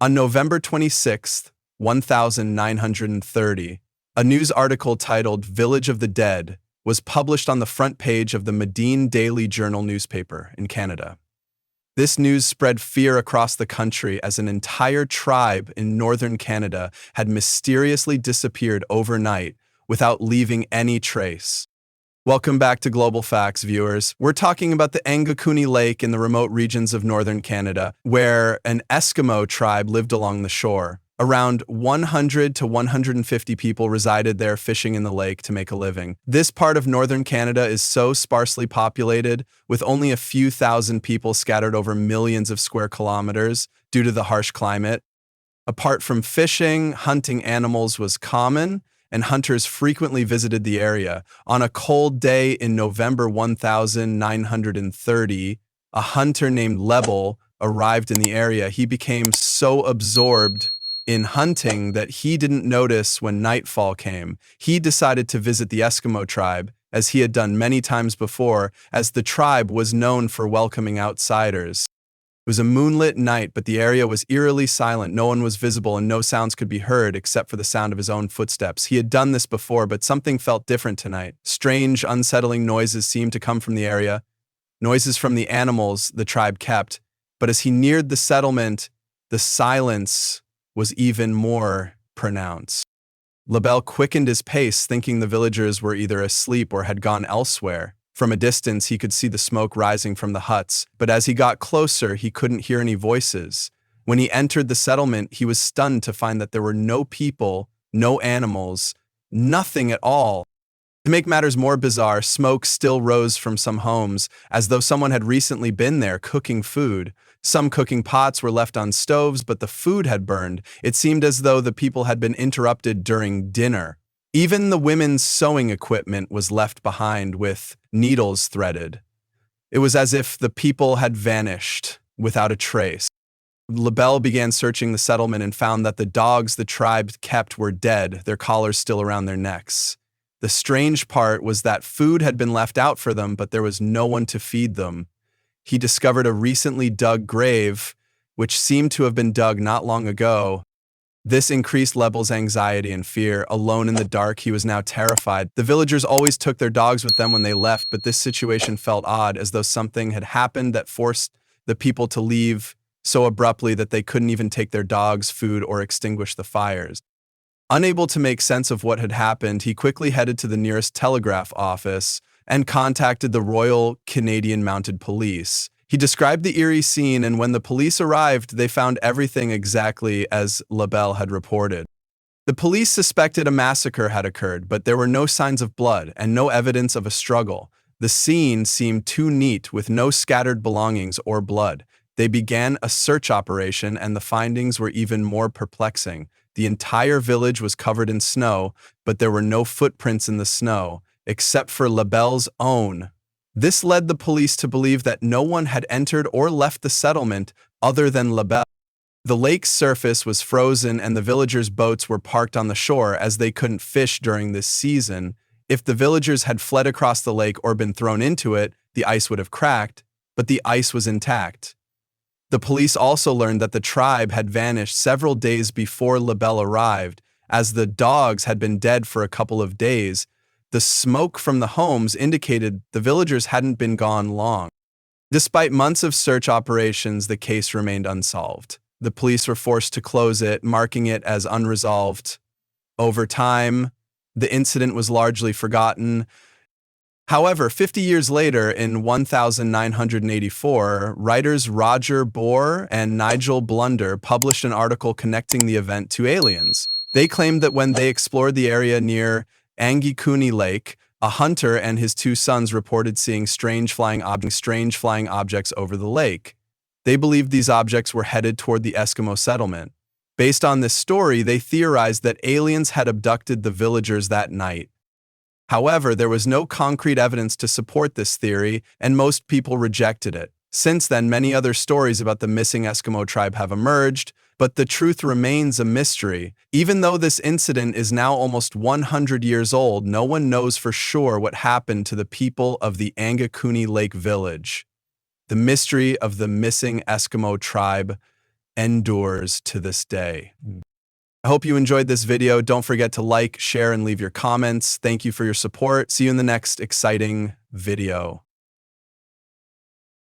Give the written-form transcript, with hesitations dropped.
On November 26th, 1930, a news article titled Village of the Dead was published on the front page of the Medine Daily Journal newspaper in Canada. This news spread fear across the country as an entire tribe in northern Canada had mysteriously disappeared overnight without leaving any trace. Welcome back to Global Facts, viewers. We're talking about the Angakuni Lake in the remote regions of northern Canada, where an Eskimo tribe lived along the shore. Around 100 to 150 people resided there fishing in the lake to make a living. This part of northern Canada is so sparsely populated, with only a few thousand people scattered over millions of square kilometers due to the harsh climate. Apart from fishing, hunting animals was common, and hunters frequently visited the area. On a cold day in November 1930, a hunter named Lebel arrived in the area. He became so absorbed in hunting that he didn't notice when nightfall came. He decided to visit the Eskimo tribe, as he had done many times before, as the tribe was known for welcoming outsiders. It was a moonlit night, but the area was eerily silent. No one was visible and no sounds could be heard except for the sound of his own footsteps. He had done this before, but something felt different tonight. Strange, unsettling noises seemed to come from the area, noises from the animals the tribe kept. But as he neared the settlement, the silence was even more pronounced. Lebel quickened his pace, thinking the villagers were either asleep or had gone elsewhere. From a distance, he could see the smoke rising from the huts, but as he got closer, he couldn't hear any voices. When he entered the settlement, he was stunned to find that there were no people, no animals, nothing at all. To make matters more bizarre, smoke still rose from some homes, as though someone had recently been there cooking food. Some cooking pots were left on stoves, but the food had burned. It seemed as though the people had been interrupted during dinner. Even the women's sewing equipment was left behind with needles threaded. It was as if the people had vanished without a trace. Lebel began searching the settlement and found that the dogs the tribe kept were dead, their collars still around their necks. The strange part was that food had been left out for them, but there was no one to feed them. He discovered a recently dug grave, which seemed to have been dug not long ago. This increased Lebel's anxiety and fear. Alone in the dark, he was now terrified. The villagers always took their dogs with them when they left, but this situation felt odd, as though something had happened that forced the people to leave so abruptly that they couldn't even take their dogs' food or extinguish the fires. Unable to make sense of what had happened, he quickly headed to the nearest telegraph office and contacted the Royal Canadian Mounted Police. He described the eerie scene, and when the police arrived, they found everything exactly as Lebel had reported. The police suspected a massacre had occurred, but there were no signs of blood and no evidence of a struggle. The scene seemed too neat, with no scattered belongings or blood. They began a search operation, and the findings were even more perplexing. The entire village was covered in snow, but there were no footprints in the snow, except for Lebel's own. This led the police to believe that no one had entered or left the settlement other than Lebel. The lake's surface was frozen and the villagers' boats were parked on the shore as they couldn't fish during this season. If the villagers had fled across the lake or been thrown into it, the ice would have cracked, but the ice was intact. The police also learned that the tribe had vanished several days before Lebel arrived, as the dogs had been dead for a couple of days. The smoke from the homes indicated the villagers hadn't been gone long. Despite months of search operations, the case remained unsolved. The police were forced to close it, marking it as unresolved. Over time, the incident was largely forgotten. However, 50 years later, in 1984, writers Roger Bohr and Nigel Blunder published an article connecting the event to aliens. They claimed that when they explored the area near Angakuni Lake, a hunter and his two sons reported seeing strange flying objects over the lake. They believed these objects were headed toward the Eskimo settlement. Based on this story, they theorized that aliens had abducted the villagers that night. However, there was no concrete evidence to support this theory, and most people rejected it. Since then, many other stories about the missing Eskimo tribe have emerged, but the truth remains a mystery. Even though this incident is now almost 100 years old, no one knows for sure what happened to the people of the Angakuni Lake village. The mystery of the missing Eskimo tribe endures to this day. I hope you enjoyed this video. Don't forget to like, share, and leave your comments. Thank you for your support. See you in the next exciting video.